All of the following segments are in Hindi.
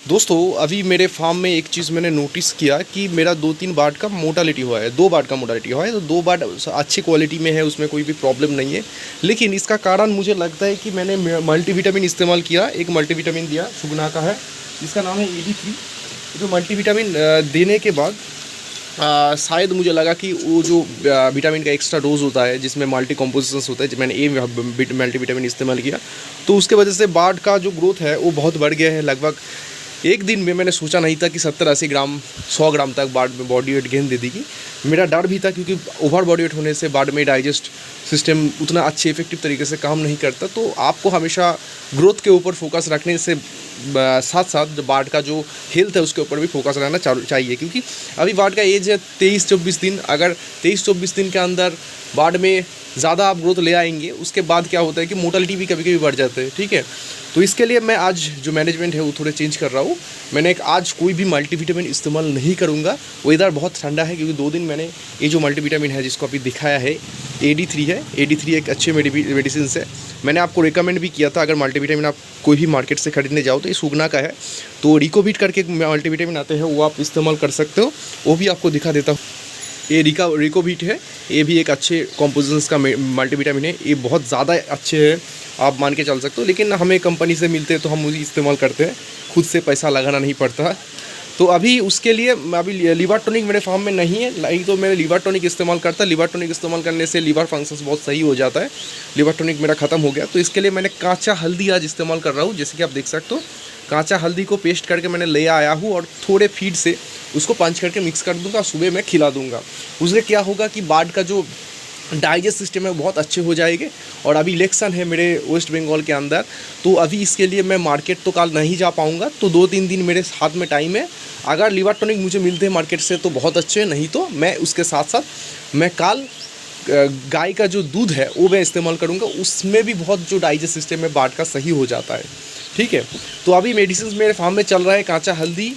दोस्तों अभी मेरे फार्म में एक चीज़ मैंने नोटिस किया कि मेरा 2-3 बार्ड का मोर्टालिटी हुआ है, 2 बार्ड का मोर्टालिटी हुआ है। तो 2 बार्ड अच्छी क्वालिटी में है, उसमें कोई भी प्रॉब्लम नहीं है। लेकिन इसका कारण मुझे लगता है कि मैंने मल्टीविटामिन इस्तेमाल किया। एक मल्टीविटामिन दिया, सुगना का है, इसका नाम है AD3। जो मल्टीविटामिन देने के बाद शायद मुझे लगा कि वो जो विटामिन का एक्स्ट्रा डोज होता है जिसमें मल्टी कॉम्पोजिशंस होता है, मैंने मल्टीविटामिन इस्तेमाल किया, तो उसके वजह से बार्ड का जो ग्रोथ है वो बहुत बढ़ गया है। लगभग एक दिन में मैंने सोचा नहीं था कि 70-80 ग्राम 100 ग्राम तक बार्ड में बॉडी वेट गेन दे देगी। मेरा डर भी था क्योंकि ओवर बॉडी वेट होने से बार्ड में डाइजेस्ट सिस्टम उतना अच्छे इफेक्टिव तरीके से काम नहीं करता। तो आपको हमेशा ग्रोथ के ऊपर फोकस रखने से साथ साथ बार्ड का जो हेल्थ है उसके ऊपर भी फोकस रहना चाहिए, क्योंकि अभी बार्ड का एज है 23-24 दिन। अगर 23-24 दिन के अंदर बार्ड में ज़्यादा आप ग्रोथ ले आएंगे, उसके बाद क्या होता है कि मोर्टालिटी भी कभी कभी बढ़ जाते हैं। ठीक है, तो इसके लिए मैं आज जो मैनेजमेंट है वो थोड़े चेंज कर रहा हूँ। मैंने आज कोई भी मल्टीविटामिन इस्तेमाल नहीं करूँगा। वेदर बहुत ठंडा है, क्योंकि 2 दिन मैंने ये जो मल्टीविटामिन है जिसको अभी दिखाया है AD3 है। AD3 एक अच्छे मेडिसिन है। मैंने आपको रिकमेंड भी किया था, अगर मल्टीविटामिन आप कोई भी मार्केट से खरीदने जाओ तो ये सुगना का है। तो रिकोविट करके मल्टीविटामिन आते हैं, वो आप इस्तेमाल कर सकते हो, वो भी आपको दिखा देता हूँ। ये रिकोविट है, ये भी एक अच्छे कॉम्पोजिशंस का मल्टीविटामिन है। ये बहुत ज़्यादा अच्छे हैं, आप मान के चल सकते हो। लेकिन हमें कंपनी से मिलते हैं तो हम उसी इस्तेमाल करते हैं, खुद से पैसा लगाना नहीं पड़ता। तो अभी उसके लिए अभी लिवर टॉनिक मेरे फार्म में नहीं है, नहीं तो मैं लिवर टॉनिक इस्तेमाल करता। लिवर टॉनिक इस्तेमाल करने से लिवर फंक्शंस बहुत सही हो जाता है। लिवर टॉनिक मेरा ख़त्म हो गया, तो इसके लिए मैंने काँचा हल्दी आज इस्तेमाल कर रहा हूँ। जैसे कि आप देख सकते हो, काँचा हल्दी को पेस्ट करके मैंने ले आया हूँ और थोड़े फीड से उसको पंच करके मिक्स कर दूँगा, सुबह मैं खिला दूँगा। उससे क्या होगा कि बार्ड का जो डाइजेस्ट सिस्टम है बहुत अच्छे हो जाएंगे। और अभी इलेक्शन है मेरे वेस्ट बंगाल के अंदर, तो अभी इसके लिए मैं मार्केट तो कल नहीं जा पाऊँगा। तो 2-3 दिन मेरे हाथ में टाइम है। अगर लिवर टॉनिक मुझे मिलते हैं मार्केट से तो बहुत अच्छे, नहीं तो मैं उसके साथ साथ मैं कल गाय का जो दूध है वो मैं इस्तेमाल करूँगा। उसमें भी बहुत जो डाइजेस्ट सिस्टम है बार्ड का सही हो जाता है। ठीक है, तो अभी मेडिसिन मेरे फार्म में चल रहा है काँचा हल्दी,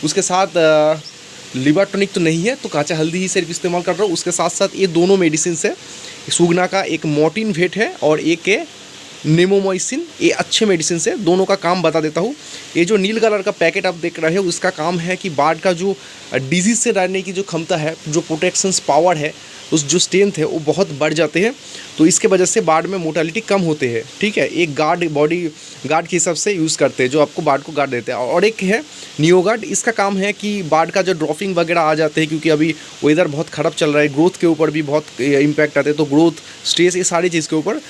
उसके साथ लिवर टॉनिक तो नहीं है तो काँचा हल्दी ही सिर्फ इस्तेमाल कर रहा हूँ। उसके साथ साथ ये दोनों मेडिसिन है, सुगना का एक मॉर्टिन वेट है और एक है नेमोमाइसिन। ये अच्छे मेडिसिन है, दोनों का काम बता देता हूँ। ये जो नील कलर का पैकेट आप देख रहे हो उसका काम है कि बार्ड का जो डिजीज़ से लड़ने की जो क्षमता है, जो प्रोटेक्शंस पावर है, उस जो स्ट्रेंथ है वो बहुत बढ़ जाते हैं। तो इसके वजह से बार्ड में मोर्टालिटी कम होते हैं। ठीक है, एक गार्ड बॉडी गार्ड के हिसाब से यूज़ करते हैं जो आपको बार्ड को गार्ड देते हैं। और एक है नियोगार्ड, इसका काम है कि बार्ड का जो ड्रॉपिंग वगैरह आ जाते हैं, क्योंकि अभी वेदर बहुत ख़राब चल रहा है, ग्रोथ के ऊपर भी बहुत इम्पैक्ट आते हैं। तो ग्रोथ, स्ट्रेस, ये सारी चीज़ के ऊपर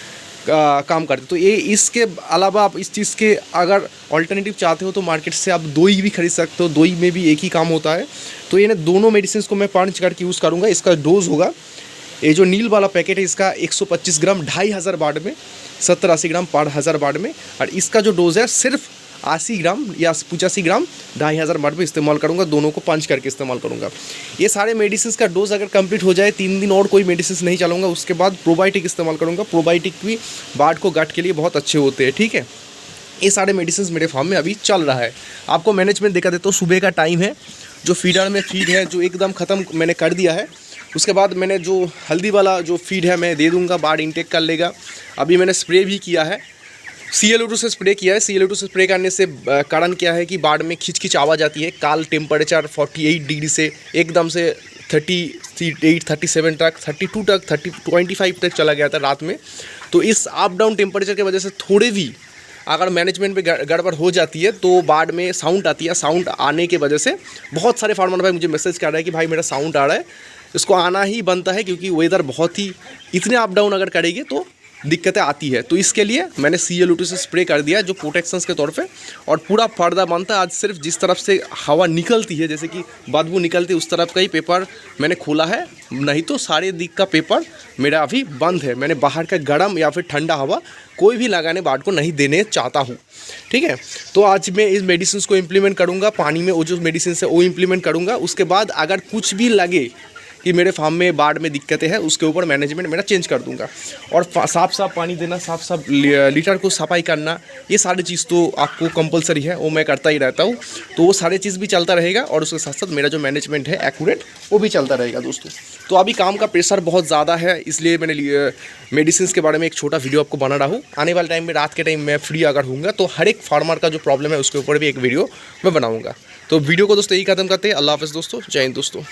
काम करते। तो ये इसके अलावा आप इस चीज़ के अगर ऑल्टरनेटिव चाहते हो तो मार्केट से आप दोई भी खरीद सकते हो। दोई में भी एक ही काम होता है। तो ये दोनों मेडिसिन को मैं पंच करके यूज़ करूँगा। इसका डोज होगा, ये जो नील वाला पैकेट है इसका 125 ग्राम 2500 बार्ड में, 70-80 ग्राम पर 1000 बार्ड में। और इसका जो डोज है सिर्फ 80 ग्राम या 85 ग्राम 2500 बार्ड में इस्तेमाल करूँगा। दोनों को पंच करके इस्तेमाल करूँगा। ये सारे मेडिसिन का डोज अगर कंप्लीट हो जाए, 3 दिन और कोई मेडिसिन नहीं चलाऊँगा। उसके बाद प्रोबायोटिक इस्तेमाल करूँगा। प्रोबायोटिक भी बार्ड को गट के लिए बहुत अच्छे होते हैं। ठीक है, ये सारे मेडिसिन मेरे फार्म में अभी चल रहा है। आपको मैनेजमेंट दिखा देता हूँ। सुबह का टाइम है, जो फीडर में फीड है जो एकदम ख़त्म मैंने कर दिया है। उसके बाद मैंने जो हल्दी वाला जो फीड है मैं दे दूंगा, बार्ड इंटेक कर लेगा। अभी मैंने स्प्रे भी किया है, CLO2 से स्प्रे किया है। CLO2 से स्प्रे करने से कारण क्या है कि बार्ड में खिंच आवाज़ आती है। काल टेम्परेचर 48 डिग्री से एकदम से 38, 37 तक, 32 तक, 25 तक चला गया था रात में। तो इस अप डाउन टेम्परेचर की वजह से थोड़े भी अगर मैनेजमेंट में गड़बड़ हो जाती है तो बार्ड में साउंड आती है। साउंड आने की वजह से बहुत सारे फार्मर भाई मुझे मैसेज कर रहे हैं कि भाई मेरा साउंड आ रहा है। इसको आना ही बनता है, क्योंकि वेदर बहुत ही इतने अप डाउन अगर करेगी तो दिक्कतें आती है। तो इसके लिए मैंने CLO2 से स्प्रे कर दिया जो प्रोटेक्शंस के तौर पे, और पूरा पर्दा बनता है। आज सिर्फ जिस तरफ से हवा निकलती है, जैसे कि बदबू निकलती है, उस तरफ का ही पेपर मैंने खोला है, नहीं तो सारे दिक का पेपर मेरा अभी बंद है। मैंने बाहर का गर्म या फिर ठंडा हवा कोई भी लगाने बार्ड को नहीं देने चाहता हूँ। ठीक है, तो आज मैं इस मेडिसिन को इम्प्लीमेंट करूँगा। पानी में वो जो मेडिसिन है वो इम्प्लीमेंट करूँगा। उसके बाद अगर कुछ भी लगे कि मेरे फार्म में बार्ड में दिक्कतें हैं, उसके ऊपर मैनेजमेंट मेरा चेंज कर दूंगा। और साफ पानी देना, साफ लीटर को सफाई करना, ये सारी चीज़ तो आपको कंपलसरी है, वो मैं करता ही रहता हूँ। तो वो सारी चीज़ भी चलता रहेगा और उसके साथ साथ मेरा जो मैनेजमेंट है एक्यूरेट, वो भी चलता रहेगा दोस्तों। तो अभी काम का प्रेशर बहुत ज़्यादा है, इसलिए मैंने मेडिसिन के बारे में एक छोटा वीडियो आपको बना रहा हूँ। आने वाले टाइम में रात के टाइम मैं फ्री अगर होऊंगा तो हर एक फार्मर का जो प्रॉब्लम है उसके ऊपर भी एक वीडियो मैं बनाऊँगा। तो वीडियो को दोस्तों यही खत्म करते हैं। अल्लाह हाफ़िज़ दोस्तों, जय हिंद दोस्तों।